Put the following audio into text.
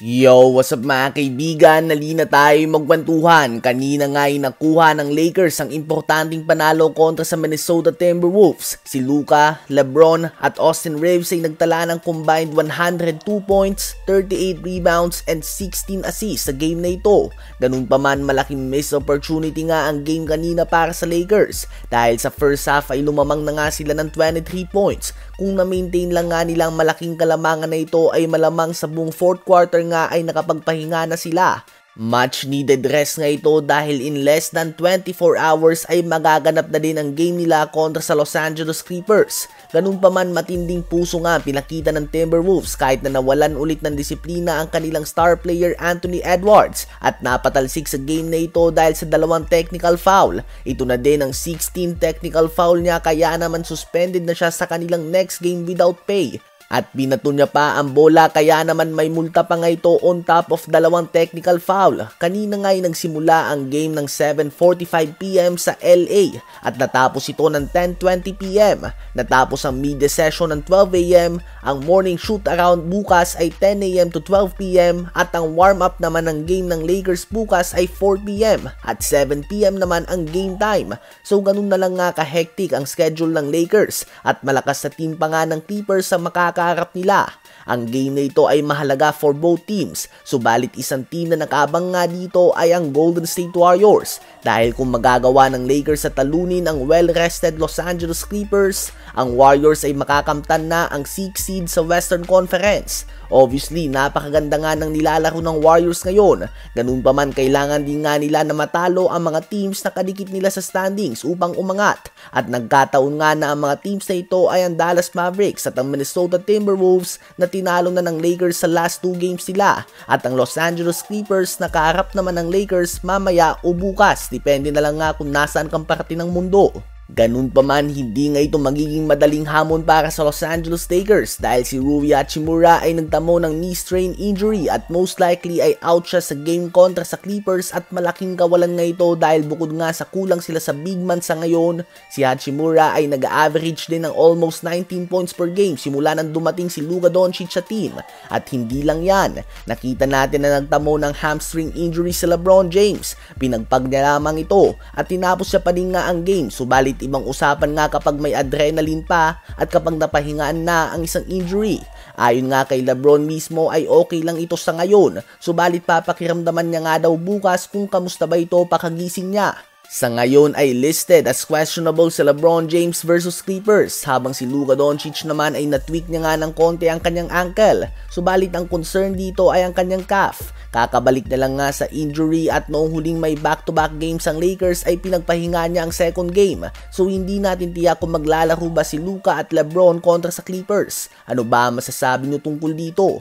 Yo, what's up mga kaibigan? Nalina tayo magkwentuhan. Kanina nga ay nakuha ng Lakers ang importanteng panalo kontra sa Minnesota Timberwolves. Si Luka, LeBron at Austin Reeves ay nagtala ng combined 102 points, 38 rebounds and 16 assists sa game na ito. Ganun pa man, malaking missed opportunity nga ang game kanina para sa Lakers dahil sa first half ay lumamang na nga sila ng 23 points. Kung na-maintain lang nga nilang malaking kalamangan na ito ay malamang sa buong fourth quarter nga ay nakapagpahinga na sila. Much needed rest nga ito dahil in less than 24 hours ay magaganap na din ang game nila kontra sa Los Angeles Clippers. Ganun pa man, matinding puso nga pinakita ng Timberwolves kahit na nawalan ulit ng disiplina ang kanilang star player Anthony Edwards at napatalsik sa game na ito dahil sa dalawang technical foul. Ito na din ang 16th technical foul niya kaya naman suspended na siya sa kanilang next game without pay. At binato niya pa ang bola kaya naman may multa pa nga ito on top of dalawang technical foul. Kanina nga ay nagsimula ang game ng 7:45 PM sa LA at natapos ito ng 10:20 PM. Natapos ang media session ng 12 AM, ang morning shoot around bukas ay 10 AM to 12 PM at ang warm-up naman ng game ng Lakers bukas ay 4 PM at 7 PM naman ang game time. So ganun na lang nga ka-hectic ang schedule ng Lakers at malakas sa team pa nga ng Clippers sa makakaharap nila. Ang game na ito ay mahalaga for both teams, subalit isang team na nakabang nga dito ay ang Golden State Warriors dahil kung magagawa ng Lakers sa talunin ang well-rested Los Angeles Clippers, ang Warriors ay makakamtan na ang 6th seed sa Western Conference. Obviously, napakaganda nga ng nilalaro ng Warriors ngayon. Ganun pa man, kailangan din nga nila na matalo ang mga teams na kadikit nila sa standings upang umangat. At nagkataon nga na ang mga teams na ito ay ang Dallas Mavericks at ang Minnesota Timberwolves na tinalo na ng Lakers sa last 2 games nila. At ang Los Angeles Clippers na kaharap naman ng Lakers mamaya o bukas. Depende na lang nga kung nasaan kang parte ng mundo. Ganun pa man, hindi nga ito magiging madaling hamon para sa Los Angeles Lakers dahil si Rui Hachimura ay nagtamo ng knee strain injury at most likely ay out siya sa game kontra sa Clippers at malaking kawalan nga ito dahil bukod nga sa kulang sila sa big man sa ngayon, si Hachimura ay nag-average din ng almost 19 points per game simula nang dumating si Luka Doncic sa team. At hindi lang yan, nakita natin na nagtamo ng hamstring injury si LeBron James. Pinagpag niya lamang ito at tinapos siya pa din nga ang game, subalit ibang usapan nga kapag may adrenaline pa at kapag napahingaan na ang isang injury. Ayon nga kay LeBron mismo ay okay lang ito sa ngayon, subalit papakiramdaman niya nga daw bukas kung kamusta ba ito pakagising niya. Sa ngayon ay listed as questionable si LeBron James versus Clippers habang si Luka Doncic naman ay natweak niya nga ng konti ang kanyang ankle. Subalit ang concern dito ay ang kanyang calf. Kakabalik na lang nga sa injury at noong huling may back-to-back games ang Lakers ay pinagpahinga niya ang second game. So hindi natin tiyak kung maglalaro ba si Luka at LeBron kontra sa Clippers. Ano ba masasabi niyo tungkol dito?